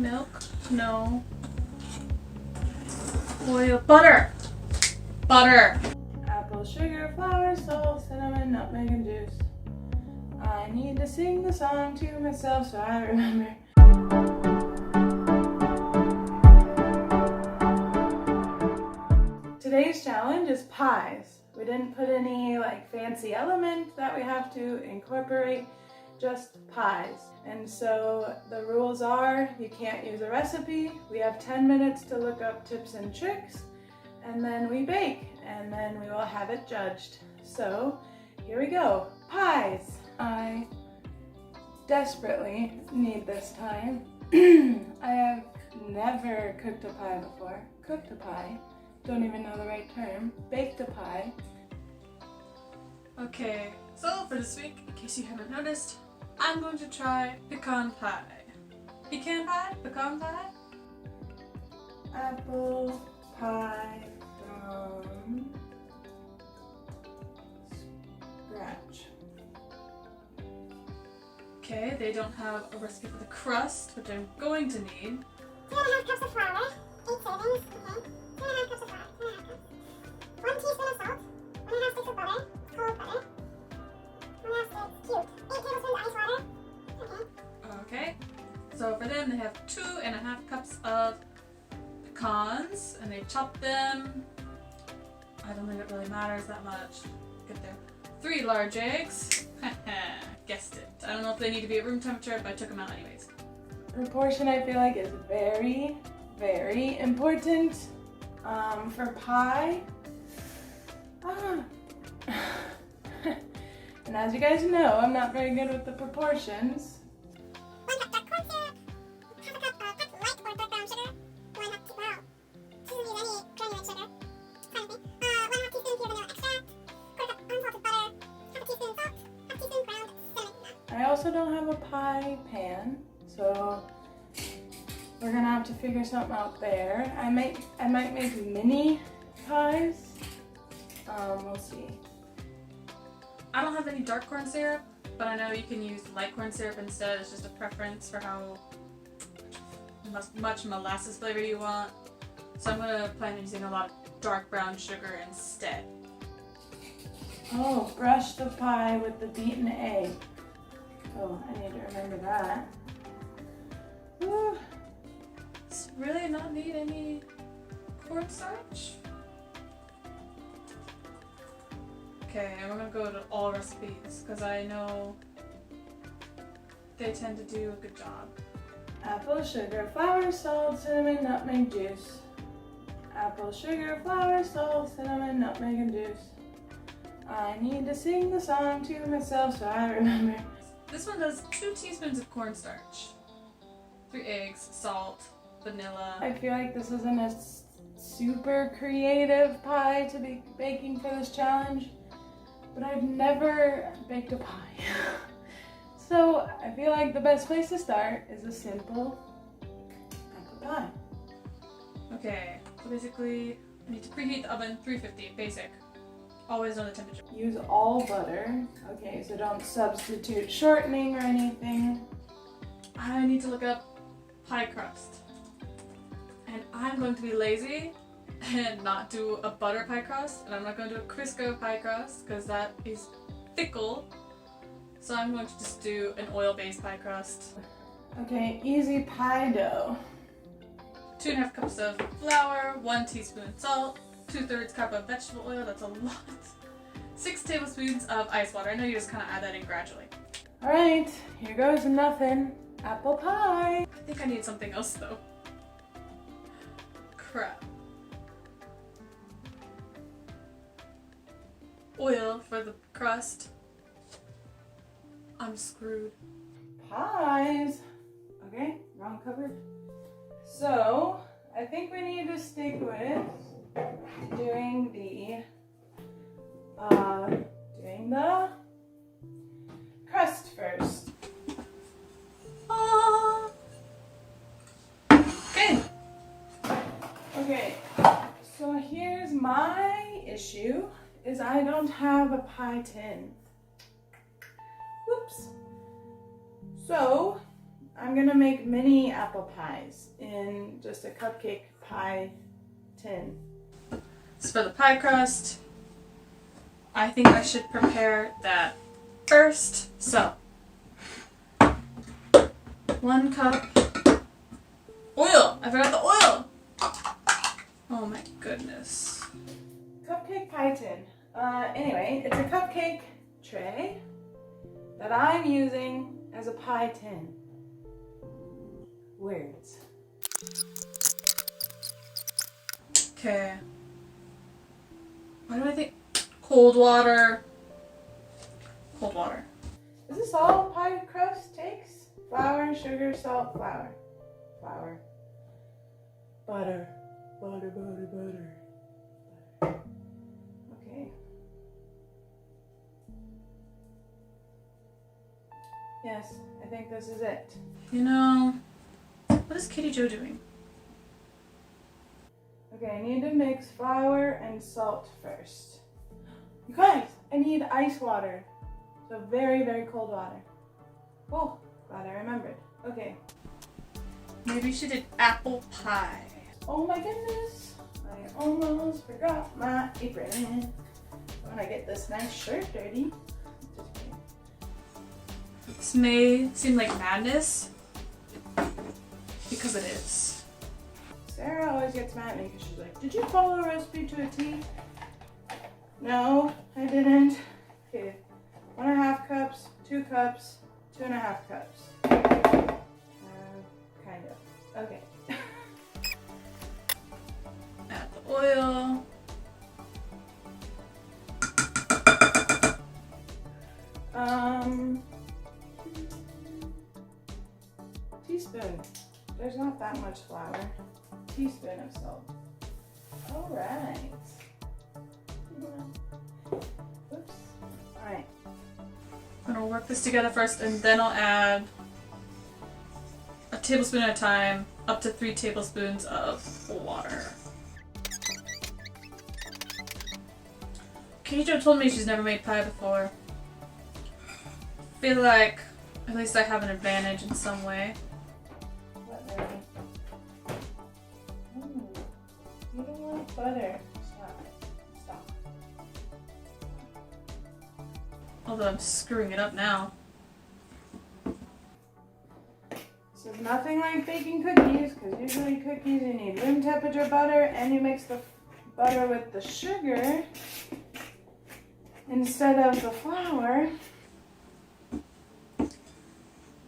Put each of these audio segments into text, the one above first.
Milk? No. Oil. Butter! Butter! Apple, sugar, flour, salt, cinnamon, nutmeg, and juice. I need to sing the song to myself so I remember. Today's challenge is pies. We didn't put any fancy element that we have to incorporate, just pies. And so the rules are you can't use a recipe. We have 10 minutes to look up tips and tricks, and then we bake, and then we will have it judged. So here we go. Pies. I desperately need this time. I have never cooked a pie before. Cooked a pie. Don't even know the right term. Baked a pie. Okay, so for this week, in case you haven't noticed, I'm going to try pecan pie. Pecan pie? Pecan pie? Apple pie from scratch. Okay, they don't have a recipe for the crust, which I'm going to need. 2.5 cups of flour, 8 servings, okay. 2.5 cups of flour, 2.5 cups. 1 teaspoon of salt, 1.5 sticks of butter, cold butter. 1.5 sticks, cubed. 8 tablespoons ice water, okay. Okay, so for them they have 2.5 cups of pecans, and they chop them. I don't think it really matters that much. Get there. 3 large eggs. Guessed it. I don't know if they need to be at room temperature, but I took them out anyways. Proportion I feel like is very, very important for pie. And as you guys know, I'm not very good with the proportions. 1 cup dark corn syrup, 1/2 cup light or dark brown sugar, 1 cup, wow, doesn't use any granular sugar, kind of thing. 1/2 teaspoon pure vanilla extract, 1/4 cup unsalted butter, 1/2 teaspoon salt, 1/2 teaspoon ground cinnamon. I also don't have a pie pan, so we're gonna have to figure something out there. I might make mini pies. We'll see. I don't have any dark corn syrup, but I know you can use light corn syrup instead. It's just a preference for how much molasses flavor you want. So I'm gonna plan on using a lot of dark brown sugar instead. Oh, brush the pie with the beaten egg. Oh, I need to remember that. Whew. Does really not need any cornstarch? Okay, and we're gonna go to all recipes because I know they tend to do a good job. Apple, sugar, flour, salt, cinnamon, nutmeg, juice. Apple, sugar, flour, salt, cinnamon, nutmeg, and juice. I need to sing the song to myself so I remember. This one does 2 teaspoons of cornstarch, 3 eggs, salt, vanilla. I feel like this isn't a super creative pie to be baking for this challenge, but I've never baked a pie. So I feel like the best place to start is a simple apple pie. Okay, so basically I need to preheat the oven 350, basic. Always know the temperature. Use all butter. Okay, so don't substitute shortening or anything. I need to look up pie crust. And I'm going to be lazy and not do a butter pie crust, and I'm not going to do a Crisco pie crust because that is fickle. So I'm going to just do an oil-based pie crust. Okay, easy pie dough. 2.5 cups of flour, 1 teaspoon salt, 2/3 cup of vegetable oil, that's a lot. 6 tablespoons of ice water. I know you just kind of add that in gradually. All right, here goes nothing. Apple pie. I think I need something else though. Crap. Oil for the crust. I'm screwed. Pies. Okay, wrong cupboard. So, I think we need to stick with doing the crust first. Okay. Okay, so here's my issue, is I don't have a pie tin. Whoops. So, I'm gonna make mini apple pies in just a cupcake pie tin. So for the pie crust, I think I should prepare that first. So, 1 cup oil. I forgot the oil. Oh my goodness. Cupcake pie tin. Anyway, it's a cupcake tray that I'm using as a pie tin. Words. Okay. Why do I think cold water? Cold water. Is this all pie crust takes? Flour, sugar, salt, flour. Flour. Butter. Butter, butter, butter. Okay. Yes, I think this is it. You know, what is KatieJo doing? Okay, I need to mix flour and salt first. You guys, I need ice water. So very, very cold water. Oh, glad I remembered. Okay. Maybe she did apple pie. Oh my goodness. I almost forgot my apron. When I get this nice shirt dirty. Just kidding. This may seem like madness, because it is. Sarah always gets mad at me because she's like, did you follow the recipe to a T? No, I didn't. Okay, 1.5 cups, 2 cups, 2.5 cups. Kind of. Okay. Add the oil. Teaspoon. There's not that much flour. Teaspoon of salt. All right. Oops. All right. I'm gonna work this together first, and then I'll add a tablespoon at a time, up to 3 tablespoons of water. KatieJo told me she's never made pie before. Feel like at least I have an advantage in some way. What, Mary? You don't want butter. Stop it. Stop. Although I'm screwing it up now. So it's nothing like baking cookies, because usually cookies you need room temperature butter, and you mix the butter with the sugar instead of the flour.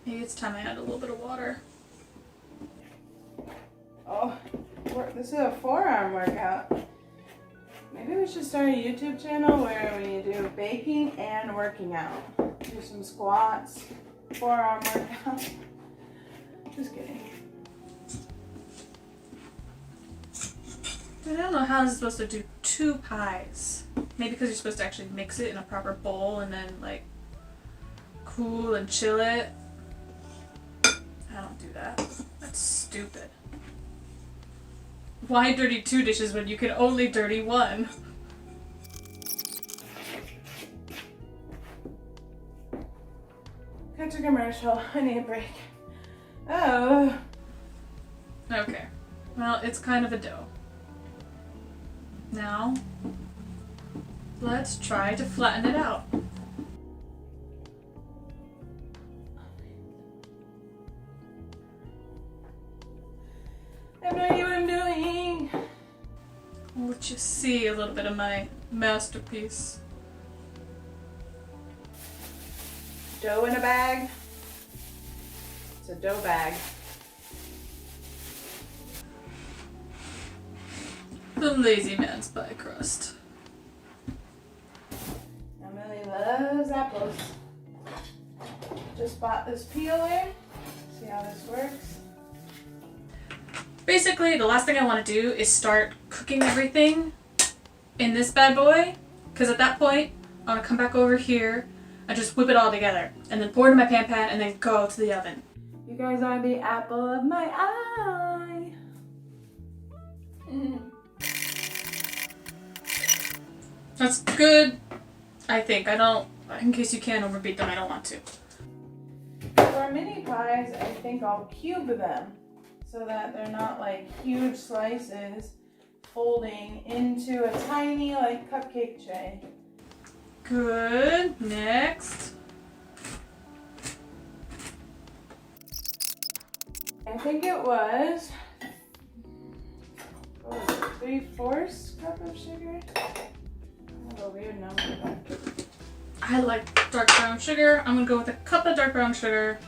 Maybe it's time I add a little bit of water. Oh, this is a forearm workout. Maybe we should start a YouTube channel where we do baking and working out. Do some squats, forearm workout. Just kidding. I don't know how this is supposed to do 2 pies. Maybe because you're supposed to actually mix it in a proper bowl and then like cool and chill it. I don't do that. That's stupid. Why dirty 2 dishes when you can only dirty 1? Cut to commercial. I need a break. Oh. Okay. Well, it's kind of a dough. Now, let's try to flatten it out. I have no idea what I'm doing. I'll let you see a little bit of my masterpiece. Dough in a bag. It's a dough bag. The lazy man's pie crust. Emily loves apples. Just bought this peeler. See how this works. Basically, the last thing I want to do is start cooking everything in this bad boy, because at that point, I want to come back over here and just whip it all together, and then pour it in my pan and then go to the oven. You guys are the apple of my eye. That's good, I think. I don't, in case you can overbeat them, I don't want to. For mini pies, I think I'll cube them so that they're not like huge slices folding into a tiny like cupcake tray. Good. Next. I think it was, what was it, 3/4 cup of sugar? I have a weird number. I like dark brown sugar. I'm gonna go with a cup of dark brown sugar.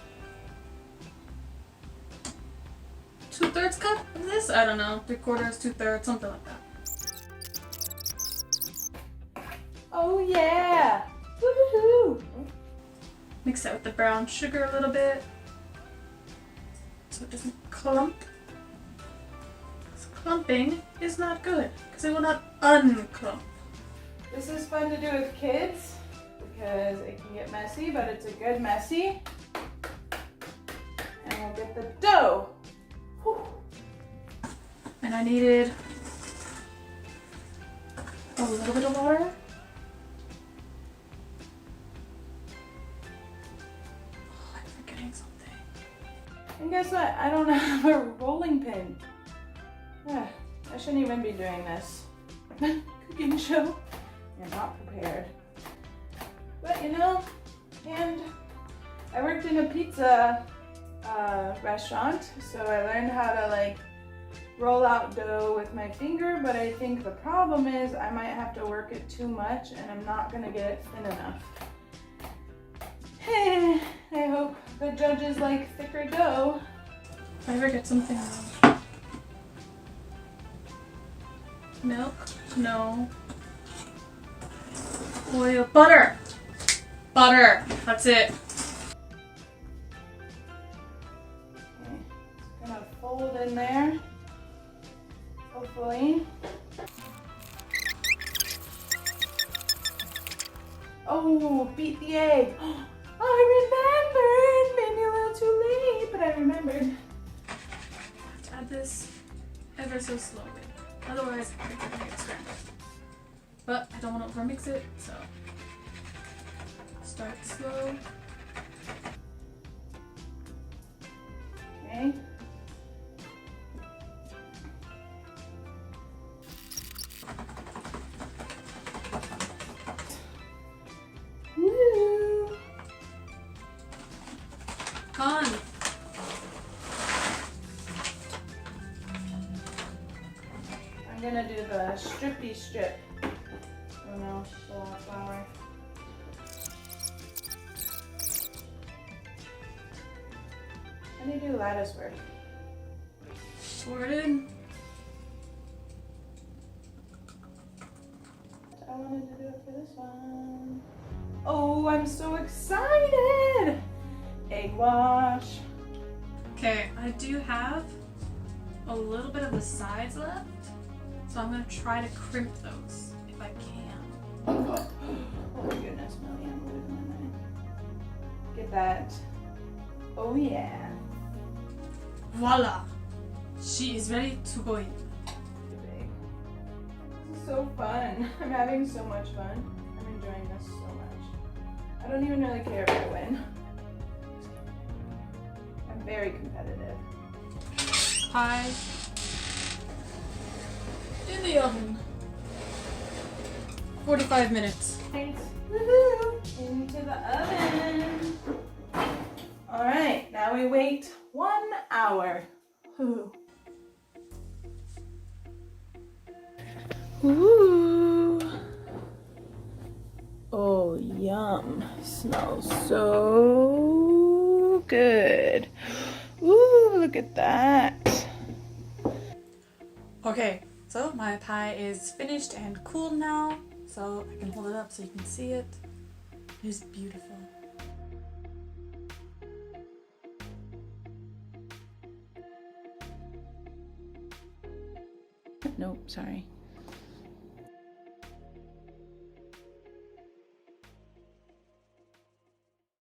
2/3 cup of this? I don't know. 3/4, 2/3, something like that. Oh yeah! Woohoo! Mix that with the brown sugar a little bit so it doesn't clump. Because clumping is not good because it will not unclump. This is fun to do with kids because it can get messy, but it's a good messy. And we'll get the dough. Whew. And I needed a little bit of water. Oh, I'm forgetting something. And guess what? I don't have a rolling pin. I shouldn't even be doing this cooking show. You're not prepared. But you know, and I worked in a pizza restaurant, so I learned how to like roll out dough with my finger, but I think the problem is I might have to work it too much and I'm not gonna get it thin enough. I hope the judges like thicker dough. If I ever get something wrong. Milk? No. Oil. Butter! Butter! That's it. Okay, it's gonna fold in there, hopefully. Oh, beat the egg. I remembered! Maybe a little too late, but I remembered. I have to add this ever so slowly. Otherwise, I'm gonna get scrambled. But I don't want to overmix it, so start slow. Okay. Woo! Gone. I'm gonna do the strippy strip. Oh no, it's a lot of flour. How do you do lattice work? Sorted. I wanted to do it for this one. Oh, I'm so excited! Egg wash. Okay, I do have a little bit of the sides left, so I'm gonna try to crimp those if I can. Oh my goodness, Millie, I'm losing my mind. Get that. Oh yeah. Voila! She is ready to go in. Too big. This is so fun. I'm having so much fun. I'm enjoying this so much. I don't even really care if I win. I'm very competitive. Pie in the oven. 45 minutes. Right. Woohoo! Into the oven. All right, now we wait 1 hour. Ooh. Ooh. Oh, yum. Smells so good. Ooh, look at that. Okay, so my pie is finished and cooled now, so I can hold it up so you can see it. It is beautiful. Nope, sorry.